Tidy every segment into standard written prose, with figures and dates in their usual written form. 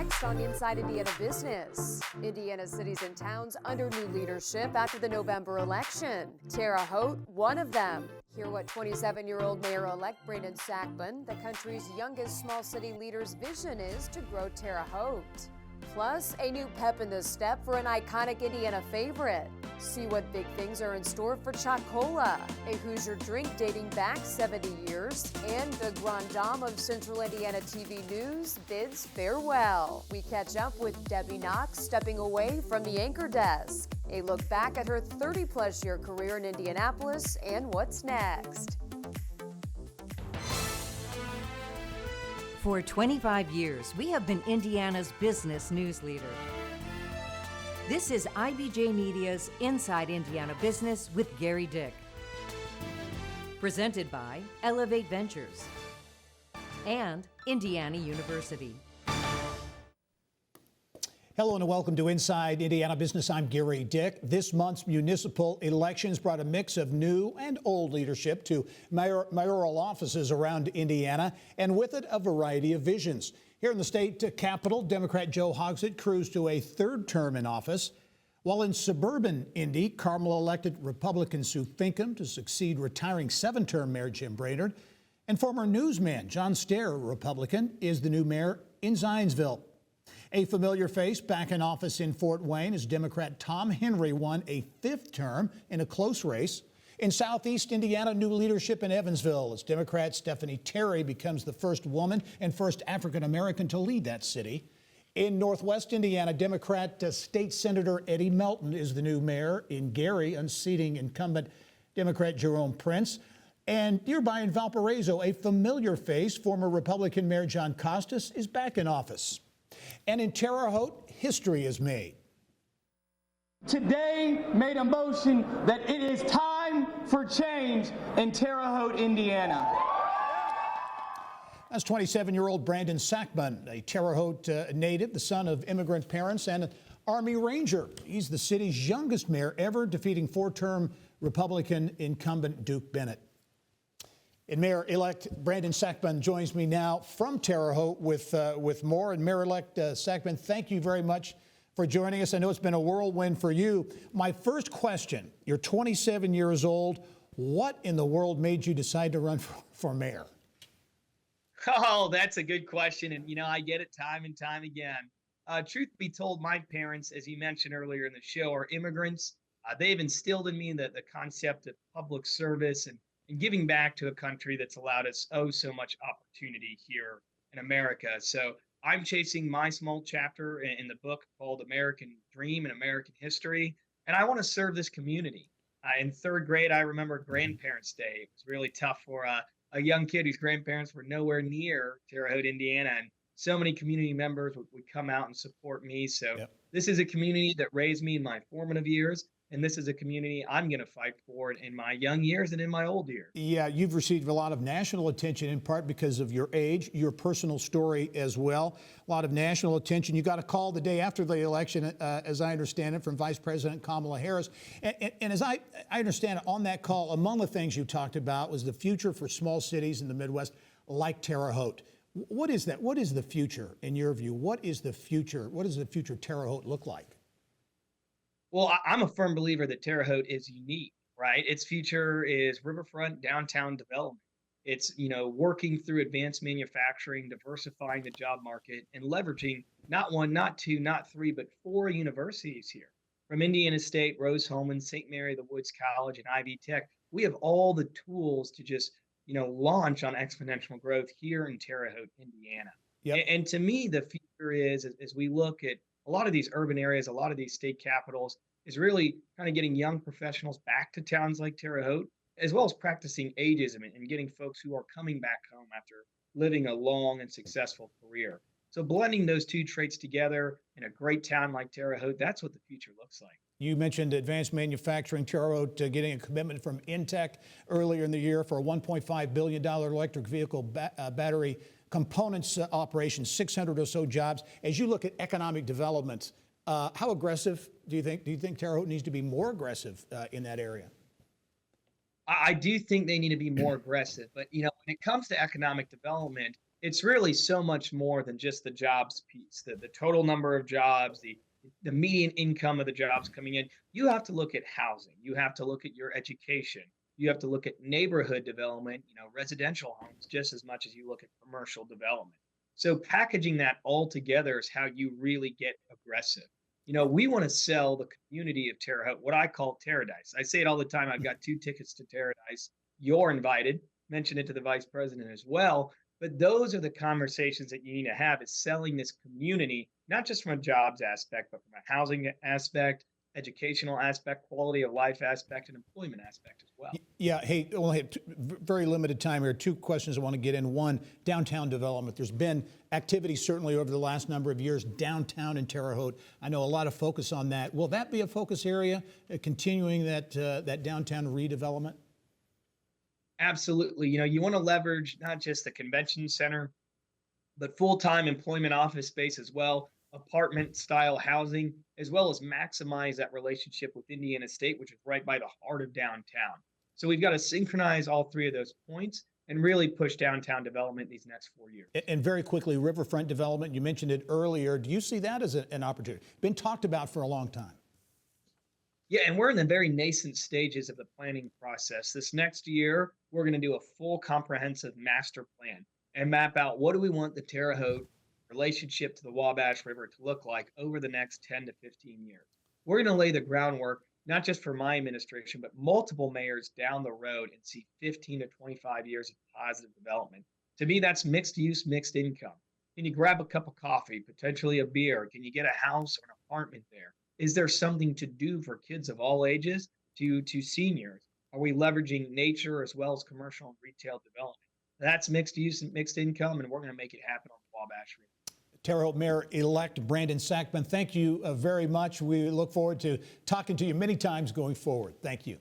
next on Inside Indiana Business. Indiana cities and towns under new leadership after the November election. Terre Haute, one of them. Hear what 27-year-old Mayor-elect Brandon Sakbun, the country's youngest small city leader's vision is to grow Terre Haute. Plus, a new pep in the step for an iconic Indiana favorite. See what big things are in store for Chocola, a Hoosier drink dating back 70 years, and the grande dame of Central Indiana TV News bids farewell. We catch up with Debbie Knox stepping away from the anchor desk. A look back at her 30-plus year career in Indianapolis and what's next. For 25 years, we have been Indiana's business news leader. This is IBJ Media's Inside Indiana Business with Gerry Dick. Presented by Elevate Ventures and Indiana University. Hello and welcome to Inside Indiana Business. I'm Gerry Dick. This month's municipal elections brought a mix of new and old leadership to mayoral offices around Indiana, and with it a variety of visions. Here in the state capitol, Democrat Joe Hogsett cruised to a third term in office, while in suburban Indy, Carmel elected Republican Sue Finkham to succeed retiring seven-term Mayor Jim Brainerd, and former newsman John Stair, Republican, is the new mayor in Zionsville. A familiar face back in office in Fort Wayne as Democrat Tom Henry won a fifth term in a close race. In Southeast Indiana, new leadership in Evansville as Democrat Stephanie Terry becomes the first woman and first African-American to lead that city. In Northwest Indiana, Democrat State Senator Eddie Melton is the new mayor in Gerry, unseating incumbent Democrat Jerome Prince. And nearby in Valparaiso, a familiar face, former Republican Mayor John Costas, is back in office. And in Terre Haute, history is made. Today made a motion that it is time for change in Terre Haute, Indiana. That's 27-year-old Brandon Sakbun, a Terre Haute native, the son of immigrant parents and an Army Ranger. He's the city's youngest mayor ever, defeating four-term Republican incumbent Duke Bennett. And Mayor-elect Brandon Sakbun joins me now from Terre Haute with more. And Mayor-elect Sakbun, thank you very much for joining us. I know it's been a whirlwind for you. My first question, you're 27 years old. What in the world made you decide to run for mayor? Oh, that's a good question. And, I get it time and time again. Truth be told, my parents, as you mentioned earlier in the show, are immigrants. They've instilled in me the concept of public service and giving back to a country that's allowed us so much opportunity here in America. So I'm chasing my small chapter in the book called American Dream and American History, and I want to serve this community. In third grade, I remember Grandparents' Day. It was really tough for a young kid whose grandparents were nowhere near Terre Haute, Indiana, and so many community members would come out and support me. So This is a community that raised me in my formative years. And this is a community I'm going to fight for in my young years and in my old years. Yeah, you've received a lot of national attention, in part because of your age, your personal story as well. A lot of national attention. You got a call the day after the election, as I understand it, from Vice President Kamala Harris. And as I understand it, on that call, among the things you talked about was the future for small cities in the Midwest like Terre Haute. What is that? What is the future in your view? What is the future? What does the future Terre Haute look like? Well, I'm a firm believer that Terre Haute is unique, right? Its future is riverfront downtown development. It's, working through advanced manufacturing, diversifying the job market, and leveraging not one, not two, not three, but four universities here. From Indiana State, Rose-Hulman, St. Mary of the Woods College, and Ivy Tech, we have all the tools to just, launch on exponential growth here in Terre Haute, Indiana. Yep. And to me, the future is, as we look at a lot of these urban areas, a lot of these state capitals, is really kind of getting young professionals back to towns like Terre Haute, as well as practicing ageism and getting folks who are coming back home after living a long and successful career. So blending those two traits together in a great town like Terre Haute, that's what the future looks like. You mentioned advanced manufacturing. Terre Haute getting a commitment from Intech earlier in the year for a $1.5 billion electric vehicle battery components operation, 600 or so jobs. As you look at economic development, how aggressive do you think? Do you think Terre Haute needs to be more aggressive in that area? I do think they need to be more aggressive. But, when it comes to economic development, it's really so much more than just the jobs piece, the total number of jobs, the median income of the jobs coming in. You have to look at housing. You have to look at your education. You have to look at neighborhood development, residential homes, just as much as you look at commercial development. So packaging that all together is how you really get aggressive. We want to sell the community of Terre Haute, what I call Terradise. I say it all the time. I've got 2 tickets to Terradise. You're invited. Mention it to the vice president as well. But those are the conversations that you need to have, is selling this community, not just from a jobs aspect, but from a housing aspect, educational aspect, quality of life aspect, and employment aspect as well. Yeah, hey, only have very limited time here. 2 questions I want to get in. One, downtown development. There's been activity certainly over the last number of years downtown in Terre Haute. I know a lot of focus on that. Will that be a focus area, continuing that downtown redevelopment? Absolutely. You want to leverage not just the convention center, but full-time employment office space as well, apartment style housing, as well as maximize that relationship with Indiana State, which is right by the heart of downtown. So we've got to synchronize all 3 of those points and really push downtown development these next 4 years. And very quickly, riverfront development, you mentioned it earlier. Do you see that as an opportunity? Been talked about for a long time. Yeah, and we're in the very nascent stages of the planning process. This next year, we're going to do a full comprehensive master plan and map out what do we want the Terre Haute relationship to the Wabash River to look like over the next 10 to 15 years. We're going to lay the groundwork, not just for my administration, but multiple mayors down the road, and see 15 to 25 years of positive development. To me, that's mixed use, mixed income. Can you grab a cup of coffee, potentially a beer? Can you get a house or an apartment there? Is there something to do for kids of all ages to seniors? Are we leveraging nature as well as commercial and retail development? That's mixed use and mixed income, and we're going to make it happen on the Wabash River. Terre Haute Mayor-elect Brandon Sakbun, thank you very much. We look forward to talking to you many times going forward. Thank you.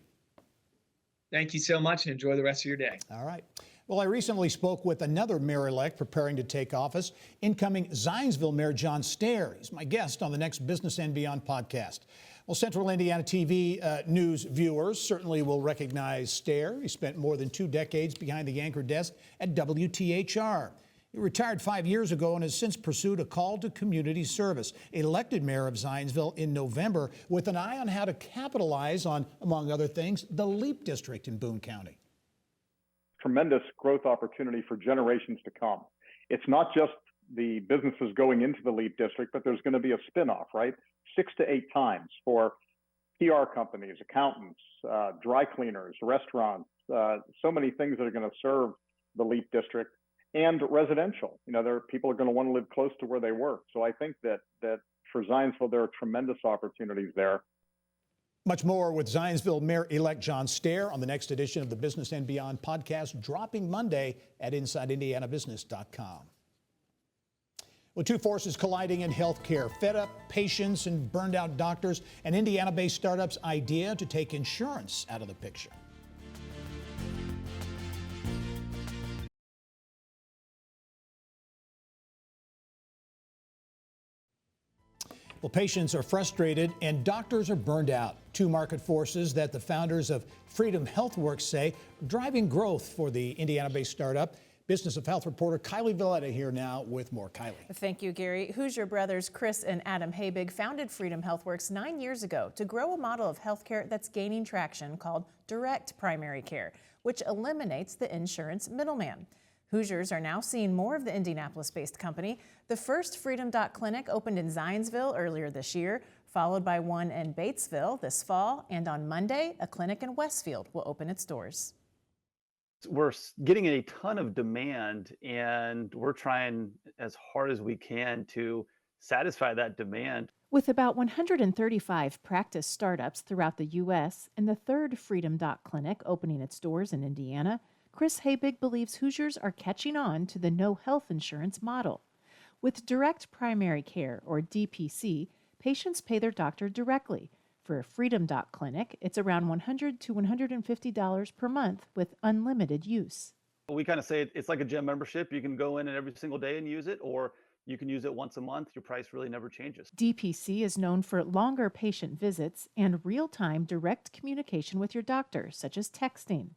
Thank you so much, and enjoy the rest of your day. All right. Well, I recently spoke with another mayor-elect preparing to take office, incoming Zionsville Mayor John Stair. He's my guest on the next Business and Beyond podcast. Well, Central Indiana TV news viewers certainly will recognize Stair. He spent more than 2 decades behind the anchor desk at WTHR. He retired 5 years ago and has since pursued a call to community service. Elected mayor of Zionsville in November with an eye on how to capitalize on, among other things, the LEAP district in Boone County. Tremendous growth opportunity for generations to come. It's not just the businesses going into the LEAP district, but there's going to be a spinoff, right? 6 to 8 times for PR companies, accountants, dry cleaners, restaurants, so many things that are going to serve the LEAP district, and residential. People are going to want to live close to where they work. So I think that for Zionsville, there are tremendous opportunities there. Much more with Zionsville Mayor-elect John Stair on the next edition of the Business and Beyond podcast, dropping Monday at InsideIndianaBusiness.com. Well, 2 forces colliding in healthcare: fed up patients and burned out doctors, and Indiana-based startups' idea to take insurance out of the picture. Well, patients are frustrated and doctors are burned out. 2 market forces that the founders of Freedom HealthWorks say are driving growth for the Indiana-based startup. Business of Health reporter Kylie Valletta here now with more. Kylie. Thank you, Gary. Hoosier brothers Chris and Adam Habig founded Freedom HealthWorks 9 years ago to grow a model of healthcare that's gaining traction called direct primary care, which eliminates the insurance middleman. Hoosiers are now seeing more of the Indianapolis-based company. The first Freedom Doc Clinic opened in Zionsville earlier this year, followed by one in Batesville this fall, and on Monday, a clinic in Westfield will open its doors. We're getting a ton of demand, and we're trying as hard as we can to satisfy that demand. With about 135 practice startups throughout the U.S. and the third Freedom Doc Clinic opening its doors in Indiana, Chris Habig believes Hoosiers are catching on to the no health insurance model. With direct primary care, or DPC, patients pay their doctor directly. For a Freedom Doc Clinic, it's around $100 to $150 per month with unlimited use. We kind of say it's like a gym membership. You can go in every single day and use it, or you can use it once a month. Your price really never changes. DPC is known for longer patient visits and real-time direct communication with your doctor, such as texting.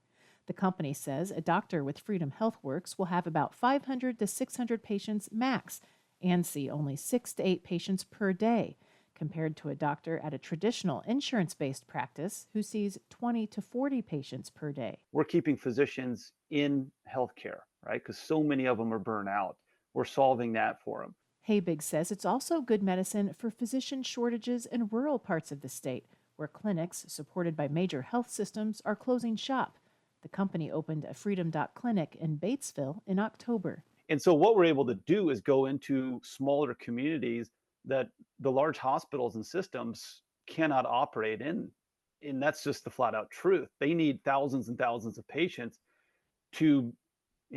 The company says a doctor with Freedom HealthWorks will have about 500 to 600 patients max and see only 6 to 8 patients per day, compared to a doctor at a traditional insurance-based practice who sees 20 to 40 patients per day. We're keeping physicians in healthcare, right? Because so many of them are burnt out. We're solving that for them. Habig says it's also good medicine for physician shortages in rural parts of the state, where clinics supported by major health systems are closing shop. The company opened a Freedom Doc clinic in Batesville in October. And so what we're able to do is go into smaller communities that the large hospitals and systems cannot operate in. And that's just the flat out truth. They need thousands and thousands of patients to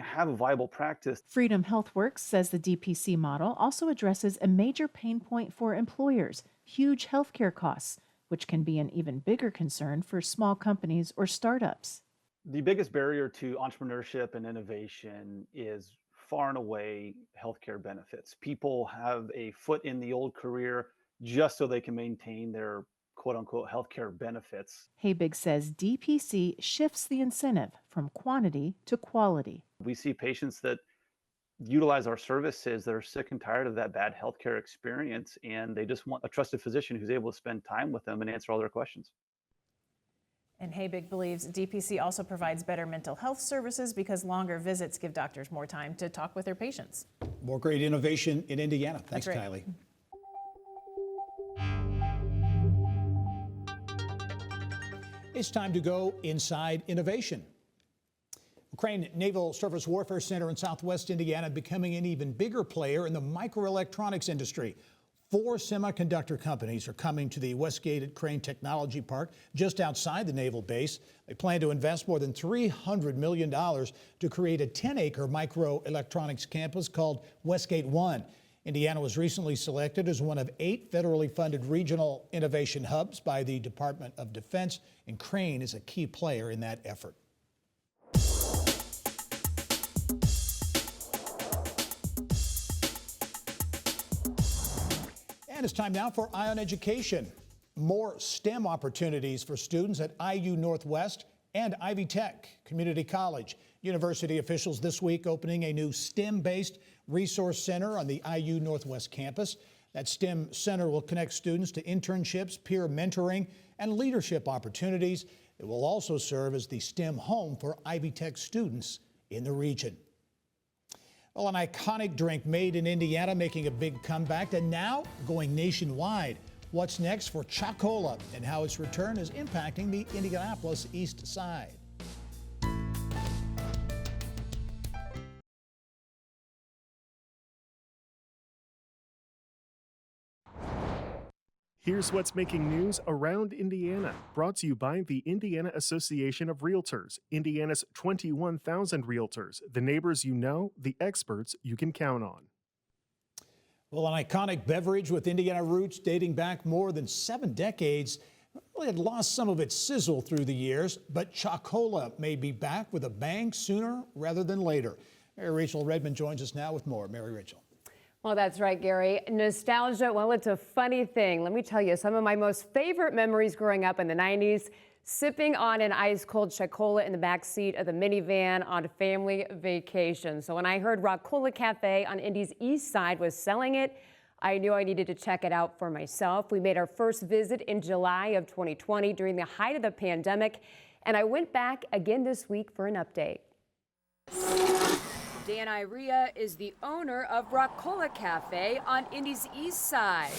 have a viable practice. Freedom HealthWorks says the DPC model also addresses a major pain point for employers, huge healthcare costs, which can be an even bigger concern for small companies or startups. The biggest barrier to entrepreneurship and innovation is far and away healthcare benefits. People have a foot in the old career just so they can maintain their quote unquote healthcare benefits. Habig says DPC shifts the incentive from quantity to quality. We see patients that utilize our services that are sick and tired of that bad healthcare experience, and they just want a trusted physician who's able to spend time with them and answer all their questions. And Habig believes DPC also provides better mental health services because longer visits give doctors more time to talk with their patients. More great innovation in Indiana. Thanks, That's right. Kylie. It's time to go inside innovation. Crane Naval Surface Warfare Center in Southwest Indiana becoming an even bigger player in the microelectronics industry. 4 semiconductor companies are coming to the Westgate at Crane Technology Park just outside the naval base. They plan to invest more than $300 million to create a 10-acre microelectronics campus called Westgate 1. Indiana was recently selected as one of 8 federally funded regional innovation hubs by the Department of Defense, and Crane is a key player in that effort. And it's time now for Eye on Education. More STEM opportunities for students at IU Northwest and Ivy Tech Community College. University officials this week opening a new STEM-based resource center on the IU Northwest campus. That STEM center will connect students to internships, peer mentoring, and leadership opportunities. It will also serve as the STEM home for Ivy Tech students in the region. Well, an iconic drink made in Indiana making a big comeback and now going nationwide. What's next for Chocola and how its return is impacting the Indianapolis East Side? Here's what's making news around Indiana, brought to you by the Indiana Association of Realtors, Indiana's 21,000 realtors, the neighbors you know, the experts you can count on. Well, an iconic beverage with Indiana roots dating back more than 7 decades really had lost some of its sizzle through the years, but Chocola may be back with a bang sooner rather than later. Mary Rachel Redmond joins us now with more. Mary Rachel. Well, that's right, Gary. Nostalgia, well, it's a funny thing. Let me tell you, some of my most favorite memories growing up in the 90s, sipping on an ice-cold Chocola in the back seat of the minivan on a family vacation. So when I heard Roccola Cafe on Indy's East Side was selling it, I knew I needed to check it out for myself. We made our first visit in July of 2020 during the height of the pandemic, and I went back again this week for an update. Dan Iria is the owner of Roccola Cafe on Indy's East Side.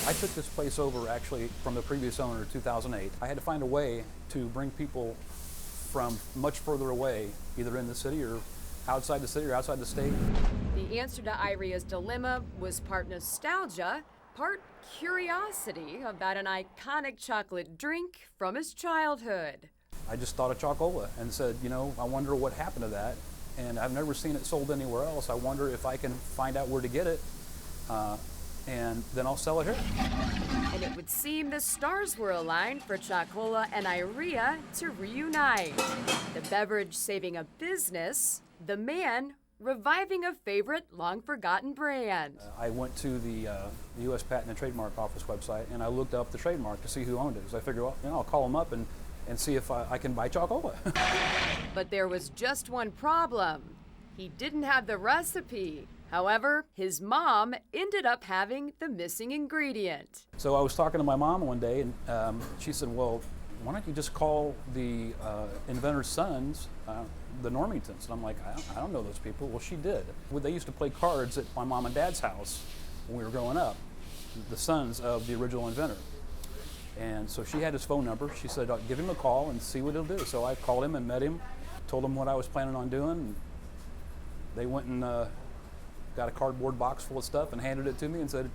I took this place over actually from the previous owner in 2008. I had to find a way to bring people from much further away, either in the city or outside the city or outside the state. The answer to Iria's dilemma was part nostalgia, part curiosity about an iconic chocolate drink from his childhood. I just thought of Chocola and said, you know, I wonder what happened to that. And I've never seen it sold anywhere else. I wonder if I can find out where to get it, and then I'll sell it here. And it would seem the stars were aligned for Chocola and Iria to reunite. The beverage saving a business, the man reviving a favorite long-forgotten brand. I went to the U.S. Patent and Trademark Office website, and I looked up the trademark to see who owned it. So I figured, well, you know, I'll call them up and and see if I can buy Chocola. But there was just one problem. He didn't have the recipe. However, his mom ended up having the missing ingredient. So I was talking to my mom one day, and she said, well, why don't you just call the inventor's sons, the Normingtons? And I'm like, I don't know those people. Well, she did. Well, they used to play cards at my mom and dad's house when we were growing up, the sons of the original inventor. And so she had his phone number. She said, give him a call and see what he'll do. So I called him and met him, told him what I was planning on doing. And they went and got a cardboard box full of stuff and handed it to me and said,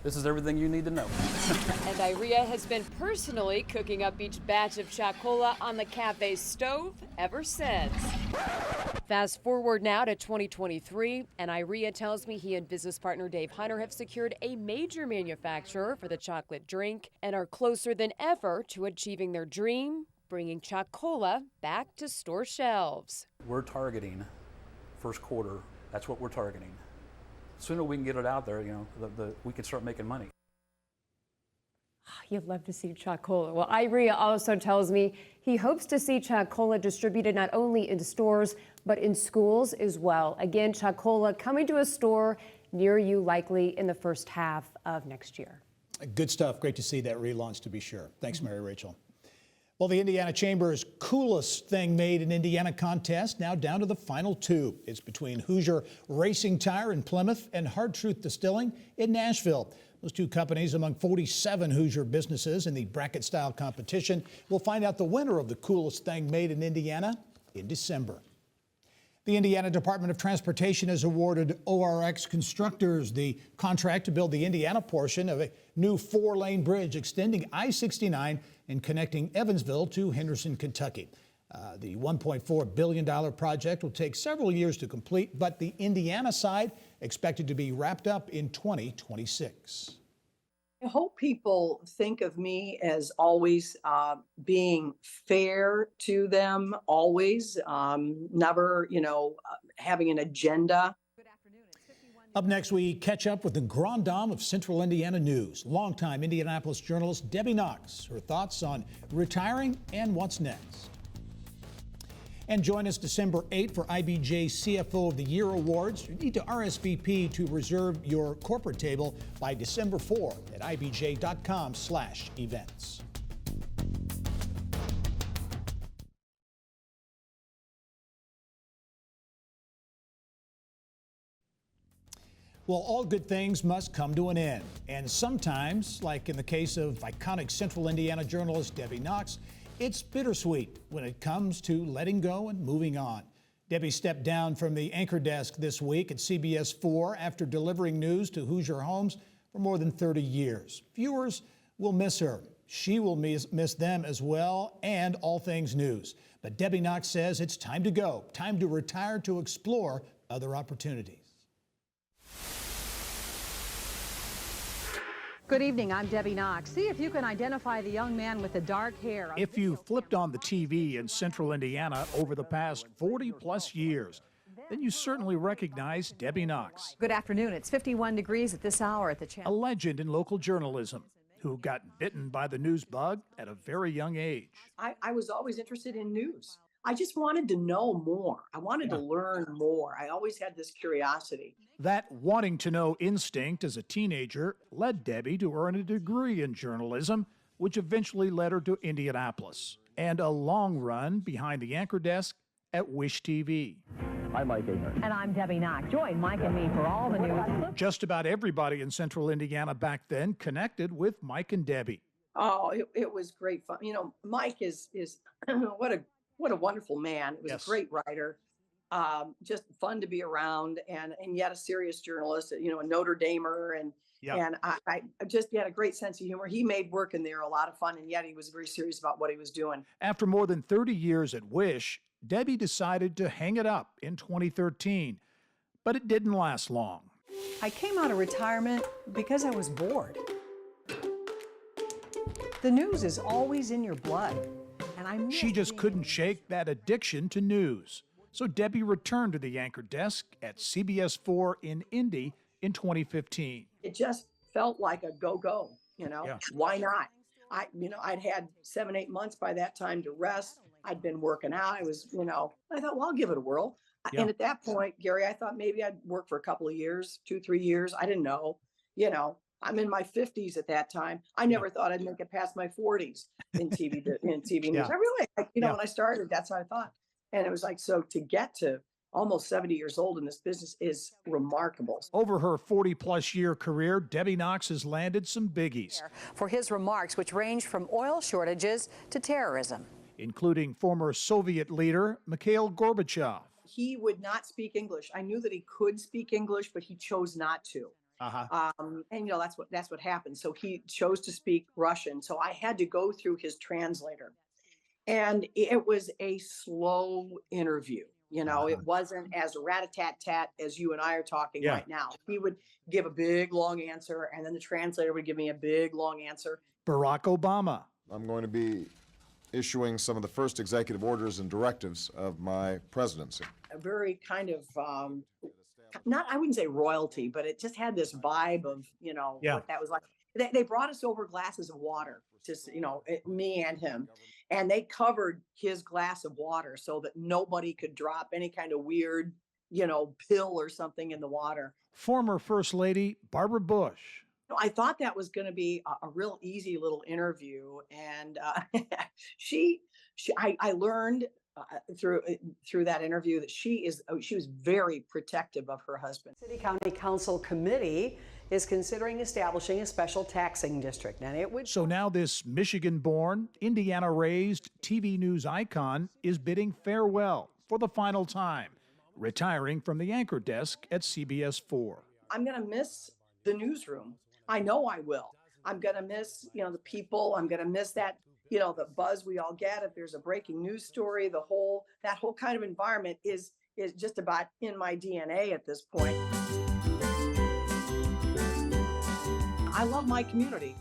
this is everything you need to know. And Iria has been personally cooking up each batch of Chocola on the cafe stove ever since. Fast forward now to 2023, and Iria tells me he and business partner Dave Hunter have secured a major manufacturer for the chocolate drink and are closer than ever to achieving their dream, bringing Chocola back to store shelves. We're targeting first quarter. That's what we're targeting. The sooner we can get it out there, we can start making money. You'd love to see Chocola. Well, Iria also tells me he hopes to see Chocola distributed not only in stores, but in schools as well. Again, Chocola coming to a store near you likely in the first half of next year. Good stuff. Great to see that relaunch, to be sure. Thanks, Mary Rachel. Well, the Indiana Chamber's coolest thing made in Indiana contest now down to the final two. It's between Hoosier Racing Tire in Plymouth and Hard Truth Distilling in Nashville. Those two companies among 47 Hoosier businesses in the bracket-style competition. We'll find out the winner of the coolest thing made in Indiana in December. The Indiana Department of Transportation has awarded ORX Constructors the contract to build the Indiana portion of a new 4-lane bridge extending I-69 and connecting Evansville to Henderson, Kentucky. The $1.4 billion project will take several years to complete, but the Indiana side expected to be wrapped up in 2026. I hope people think of me as always being fair to them, always, never, having an agenda. Up next, we catch up with the Grand Dame of Central Indiana News, longtime Indianapolis journalist Debbie Knox. Her thoughts on retiring and what's next. And join us December 8 for IBJ CFO of the Year Awards. You need to RSVP to reserve your corporate table by December 4 at ibj.com/events. Well, all good things must come to an end. And sometimes, like in the case of iconic Central Indiana journalist Debbie Knox, it's bittersweet when it comes to letting go and moving on. Debbie stepped down from the anchor desk this week at CBS 4 after delivering news to Hoosier homes for more than 30 years. Viewers will miss her. She will miss them as well, and all things news. But Debbie Knox says it's time to go, time to retire to explore other opportunities. Good evening, I'm Debbie Knox. See if you can identify the young man with the dark hair. If you flipped on the TV in Central Indiana over the past 40-plus years, then you certainly recognize Debbie Knox. Good afternoon. It's 51 degrees at this hour at the channel. A legend in local journalism who got bitten by the news bug at a very young age. I was always interested in news. I just wanted to know more. I wanted to learn more. I always had this curiosity. That wanting to know instinct as a teenager led Debbie to earn a degree in journalism, which eventually led her to Indianapolis, and a long run behind the anchor desk at Wish TV. I'm Mike Ager. And I'm Debbie Knox. Join Mike and me for all the news. Just about everybody in Central Indiana back then connected with Mike and Debbie. Oh, it was great fun. Mike is what a wonderful man. It was a great writer. Just fun to be around, and yet a serious journalist, a Notre Damer, and I just he had a great sense of humor. He made working there a lot of fun, and yet he was very serious about what he was doing. After more than 30 years at Wish, Debbie decided to hang it up in 2013, but it didn't last long. I came out of retirement because I was bored. The news is always in your blood, and she just couldn't shake that addiction to news. So Debbie returned to the anchor desk at CBS 4 in Indy in 2015. It just felt like a go-go, Why not? I'd had 7, 8 months by that time to rest. I'd been working out. I thought, well, I'll give it a whirl. Yeah. And at that point, Gary, I thought maybe I'd work for a couple of years, 2, 3 years. I didn't know, I'm in my 50s at that time. I never thought I'd make it past my 40s in TV, news. Yeah. I really, when I started, that's what I thought. And it was like, so to get to almost 70 years old in this business is remarkable. Over her 40-plus year career, Debbie Knox has landed some biggies, For his remarks, which range from oil shortages to terrorism. including former Soviet leader Mikhail Gorbachev. He would not speak English. I knew that he could speak English, but he chose not to. And that's what happened. So he chose to speak Russian. So I had to go through his translator, and it was a slow interview. It wasn't as rat-a-tat-tat as you and I are talking right now. He would give a big long answer, and then the translator would give me a big long answer. Barack Obama. I'm going to be issuing some of the first executive orders and directives of my presidency. A very kind of I wouldn't say royalty, but it just had this vibe of, what that was like. They brought us over glasses of water, just, me and him, and they covered his glass of water so that nobody could drop any kind of weird, pill or something in the water. Former First Lady Barbara Bush. I thought that was going to be a real easy little interview. And I learned through that interview that she was very protective of her husband. City County Council committee is considering establishing a special taxing district. And it would. So now this Michigan-born, Indiana-raised TV news icon is bidding farewell for the final time, retiring from the anchor desk at CBS 4. I'm going to miss the newsroom. I know I will. I'm going to miss, the people. I'm going to miss that, the buzz we all get if there's a breaking news story. That whole kind of environment is just about in my DNA at this point. I love my community.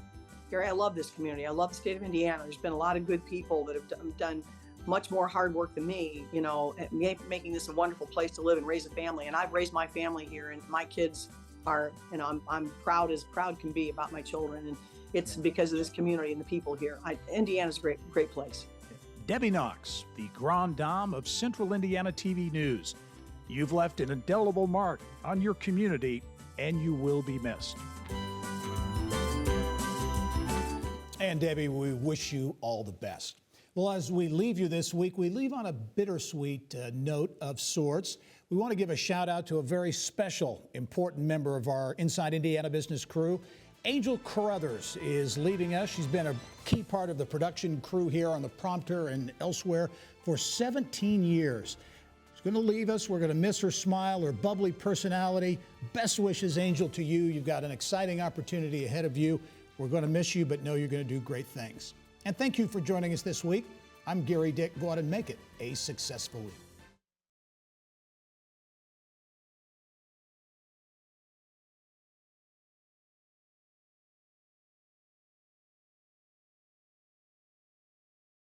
Gary, I love this community. I love the state of Indiana. There's been a lot of good people that have done much more hard work than me, at making this a wonderful place to live and raise a family. And I've raised my family here, and my kids are, I'm proud as proud can be about my children. And it's because of this community and the people here. Indiana's a great place. Debbie Knox, the grande dame of Central Indiana TV news. You've left an indelible mark on your community, and you will be missed. And Debbie, we wish you all the best. Well, as we leave you this week, we leave on a bittersweet note of sorts. We want to give a shout out to a very special, important member of our Inside Indiana Business crew. Angel Carruthers is leaving us. She's been a key part of the production crew here on the prompter and elsewhere for 17 years. She's going to leave us. We're going to miss her smile, her bubbly personality. Best wishes, Angel, to you. You've got an exciting opportunity ahead of you. We're going to miss you, but know you're going to do great things. And thank you for joining us this week. I'm Gerry Dick. Go out and make it a successful week.